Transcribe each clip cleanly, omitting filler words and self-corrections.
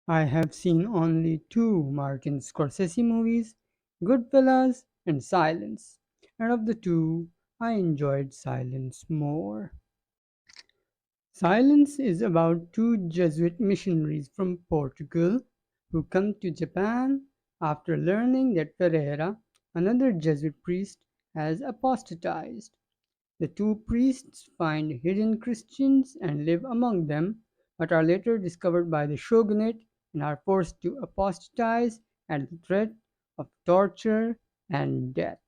I have seen only two Martin Scorsese movies, Goodfellas and Silence, and of the two, I enjoyed Silence more. Silence is about two Jesuit missionaries from Portugal who come to Japan after learning that Ferreira, another Jesuit priest, has apostatized. The two priests find hidden Christians and live among them, but are later discovered by the shogunate and are forced to apostatize at the threat of torture and death.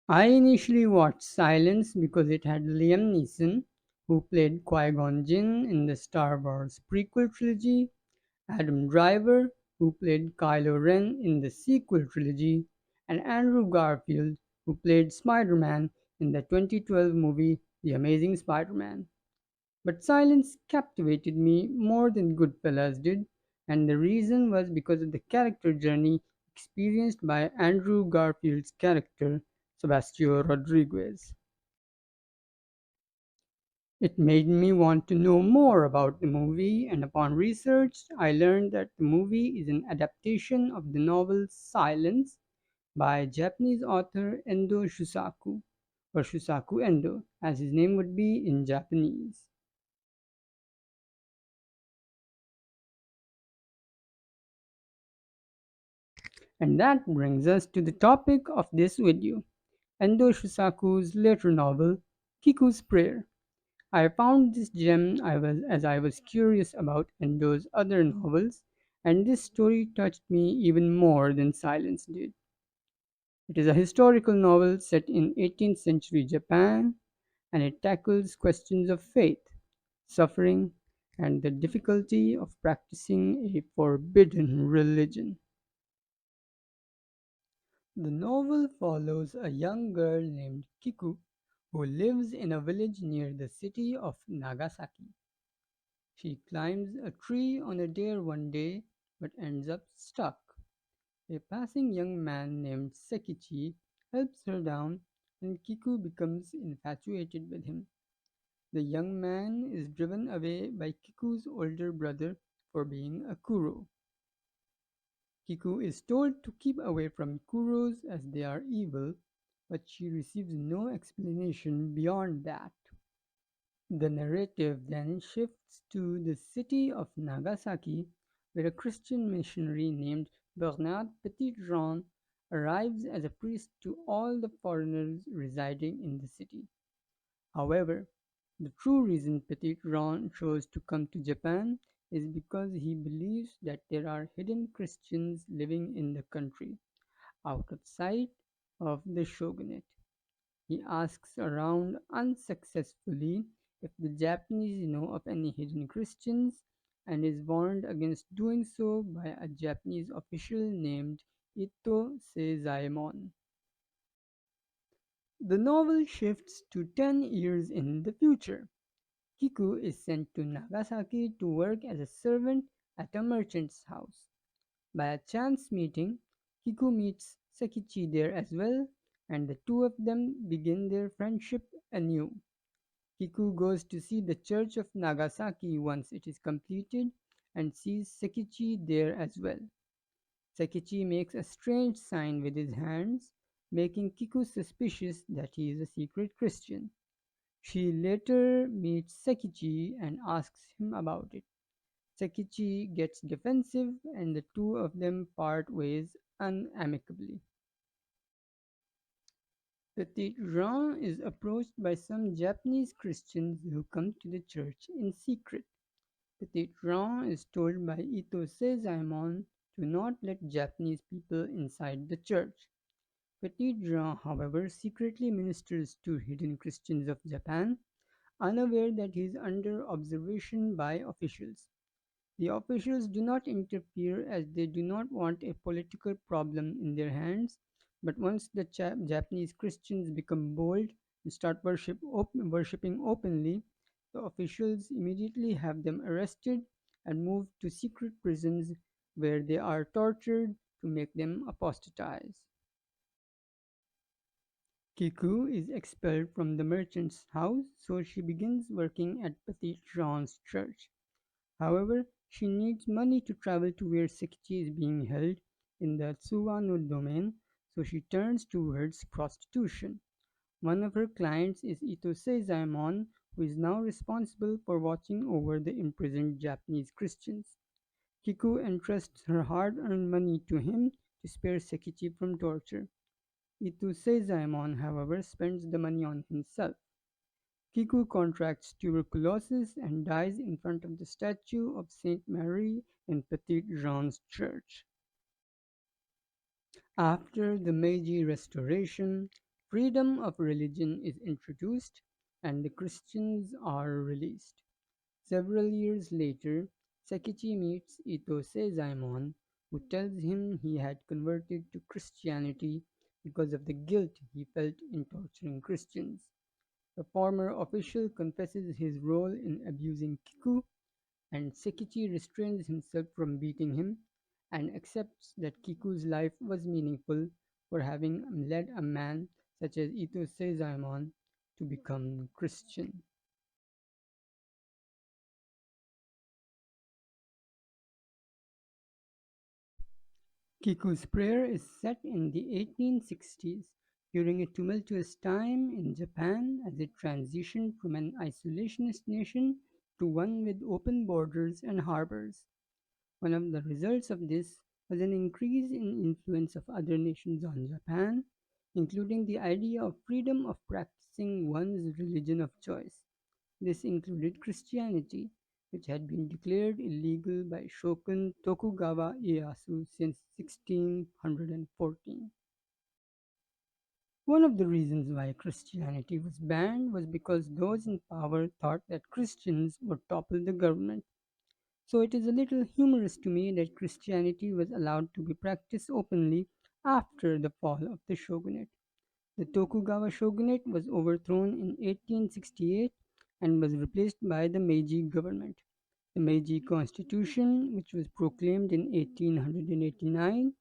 I initially watched Silence because it had Liam Neeson, who played Qui-Gon Jinn in the Star Wars prequel trilogy, Adam Driver, who played Kylo Ren in the sequel trilogy, and Andrew Garfield, who played Spider-Man in the 2012 movie The Amazing Spider-Man. But Silence captivated me more than Goodfellas did, and the reason was because of the character journey experienced by Andrew Garfield's character, Sebastião Rodriguez. It made me want to know more about the movie, and upon research, I learned that the movie is an adaptation of the novel Silence by Japanese author Endo Shusaku, or Shusaku Endo, as his name would be in Japanese. And that brings us to the topic of this video, Endo Shusaku's later novel, Kiku's Prayer. I found this gem as I was curious about Endo's other novels, and this story touched me even more than Silence did. It is a historical novel set in 18th century Japan, and it tackles questions of faith, suffering, and the difficulty of practicing a forbidden religion. The novel follows a young girl named Kiku who lives in a village near the city of Nagasaki. She climbs a tree on a dare one day but ends up stuck. A passing young man named Sekichi helps her down and Kiku becomes infatuated with him. The young man is driven away by Kiku's older brother for being a Kuro. Kiku is told to keep away from Kuros as they are evil, but she receives no explanation beyond that. The narrative then shifts to the city of Nagasaki, where a Christian missionary named Bernard Petitjean arrives as a priest to all the foreigners residing in the city. However, the true reason Petitjean chose to come to Japan is because he believes that there are hidden Christians living in the country, out of sight of the shogunate. He asks around unsuccessfully if the Japanese know of any hidden Christians and is warned against doing so by a Japanese official named Ito Seizaemon. The novel shifts to 10 years in the future. Kiku is sent to Nagasaki to work as a servant at a merchant's house. By a chance meeting, Kiku meets Sekichi there as well, and the two of them begin their friendship anew. Kiku goes to see the church of Nagasaki once it is completed and sees Sekichi there as well. Sekichi makes a strange sign with his hands, making Kiku suspicious that he is a secret Christian. She later meets Sekichi and asks him about it. Sekichi gets defensive and the two of them part ways unamicably. Petit Jean is approached by some Japanese Christians who come to the church in secret. Petit Jean is told by Ito Seizaemon to not let Japanese people inside the church. Petit Jean, however, secretly ministers to hidden Christians of Japan, unaware that he is under observation by officials. The officials do not interfere as they do not want a political problem in their hands, but once the Japanese Christians become bold and start worshipping openly, the officials immediately have them arrested and moved to secret prisons where they are tortured to make them apostatize. Kiku is expelled from the merchant's house, so she begins working at Petit Jean's church. However, she needs money to travel to where Sekichi is being held in the Tsuwano domain, so she turns towards prostitution. One of her clients is Ito Seizaemon, who is now responsible for watching over the imprisoned Japanese Christians. Kiku entrusts her hard-earned money to him to spare Sekichi from torture. Ito Seizaemon, however, spends the money on himself. Kiku contracts tuberculosis and dies in front of the statue of Saint Mary in Petite Jean's church. After the Meiji Restoration, freedom of religion is introduced and the Christians are released. Several years later, Sekichi meets Ito Seizaemon, who tells him he had converted to Christianity because of the guilt he felt in torturing Christians. The former official confesses his role in abusing Kiku, and Sekichi restrains himself from beating him and accepts that Kiku's life was meaningful for having led a man such as Ito Seizaemon to become Christian. Kiku's Prayer is set in the 1860s during a tumultuous time in Japan as it transitioned from an isolationist nation to one with open borders and harbors. One of the results of this was an increase in influence of other nations on Japan, including the idea of freedom of practicing one's religion of choice. This included Christianity, which had been declared illegal by Shogun Tokugawa Ieyasu since 1614. One of the reasons why Christianity was banned was because those in power thought that Christians would topple the government. So it is a little humorous to me that Christianity was allowed to be practiced openly after the fall of the shogunate. The Tokugawa shogunate was overthrown in 1868 and was replaced by the Meiji government. The Meiji Constitution, which was proclaimed in 1889,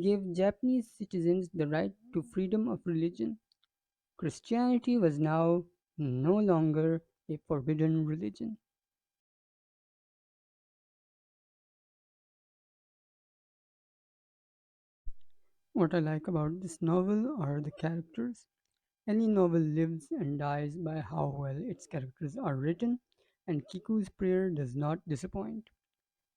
gave Japanese citizens the right to freedom of religion. Christianity was now no longer a forbidden religion. What I like about this novel are the characters. Any novel lives and dies by how well its characters are written, and Kiku's Prayer does not disappoint.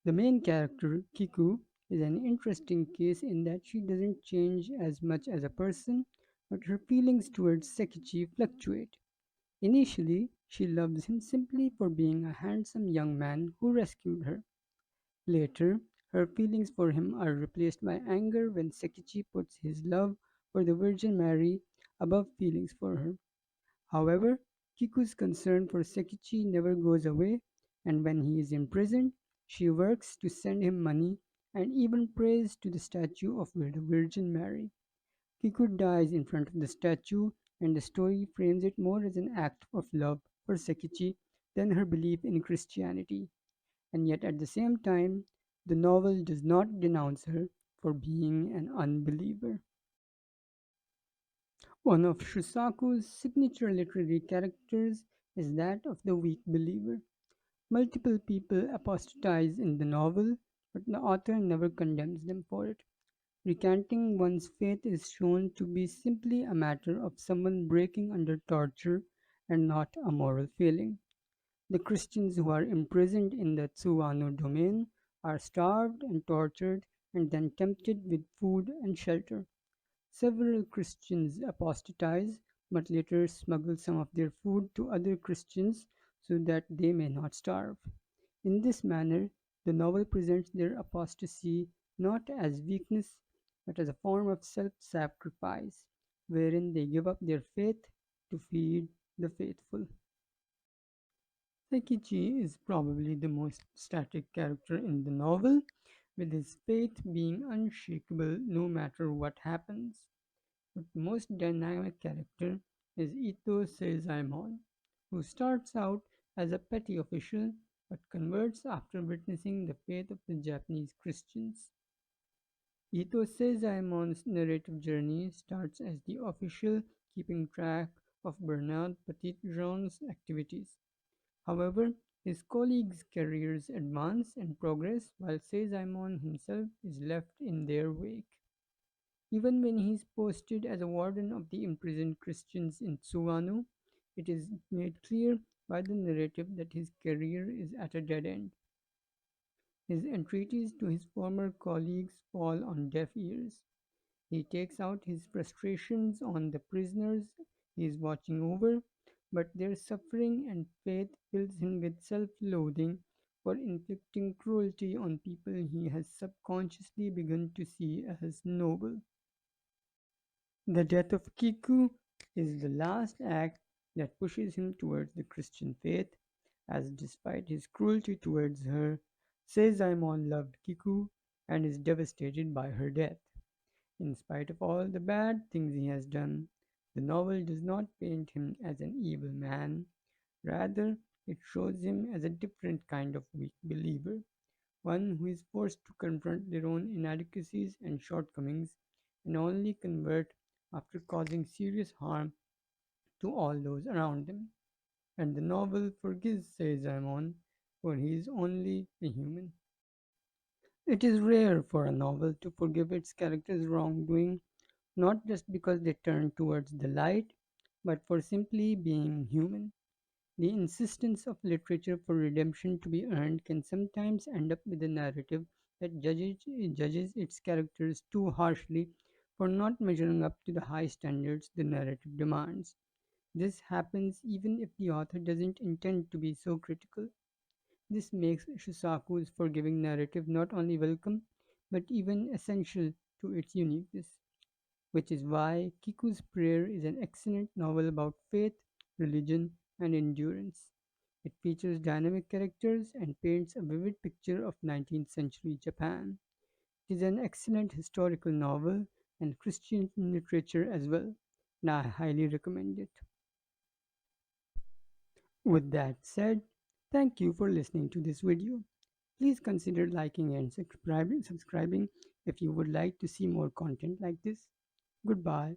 The main character, Kiku, is an interesting case in that she doesn't change as much as a person, but her feelings towards Sekichi fluctuate. Initially, she loves him simply for being a handsome young man who rescued her. Later, her feelings for him are replaced by anger when Sekichi puts his love for the Virgin Mary above feelings for her. However, Kiku's concern for Sekichi never goes away, and when he is imprisoned, she works to send him money and even prays to the statue of the Virgin Mary. Kiku dies in front of the statue, and the story frames it more as an act of love for Sekichi than her belief in Christianity. And yet at the same time, the novel does not denounce her for being an unbeliever. One of Shusaku's signature literary characters is that of the weak believer. Multiple people apostatize in the novel, but the author never condemns them for it. Recanting one's faith is shown to be simply a matter of someone breaking under torture and not a moral failing. The Christians who are imprisoned in the Tsuwano domain are starved and tortured and then tempted with food and shelter. Several Christians apostatize, but later smuggle some of their food to other Christians so that they may not starve. In this manner, the novel presents their apostasy not as weakness, but as a form of self sacrifice, wherein they give up their faith to feed the faithful. Sekichi is probably the most static character in the novel, with his faith being unshakable no matter what happens. But the most dynamic character is Ito Seizaemon, who starts out as a petty official but converts after witnessing the faith of the Japanese Christians. Ito Seizaemon's narrative journey starts as the official keeping track of Bernard Petitjean's activities. However, His colleagues' careers advance and progress while Seizaimon himself is left in their wake. Even when he is posted as a warden of the imprisoned Christians in Tsuwano, it is made clear by the narrative that his career is at a dead end. His entreaties to his former colleagues fall on deaf ears. He takes out his frustrations on the prisoners he is watching over, but their suffering and faith fills him with self loathing for inflicting cruelty on people he has subconsciously begun to see as noble. The death of Kiku is the last act that pushes him towards the Christian faith, as despite his cruelty towards her, Seizaimon loved Kiku and is devastated by her death. In spite of all the bad things he has done, the novel does not paint him as an evil man. Rather, it shows him as a different kind of weak believer, one who is forced to confront their own inadequacies and shortcomings and only convert after causing serious harm to all those around them. And the novel forgives Seizaimon, for he is only a human. It is rare for a novel to forgive its characters' wrongdoing, not just because they turn towards the light, but for simply being human. The insistence of literature for redemption to be earned can sometimes end up with a narrative that judges its characters too harshly for not measuring up to the high standards the narrative demands. This happens even if the author doesn't intend to be so critical. This makes Shusaku's forgiving narrative not only welcome, but even essential to its uniqueness, which is why Kiku's Prayer is an excellent novel about faith, religion, and endurance. It features dynamic characters and paints a vivid picture of 19th century Japan. It is an excellent historical novel and Christian literature as well, and I highly recommend it. With that said, thank you for listening to this video. Please consider liking and subscribing if you would like to see more content like this. Goodbye.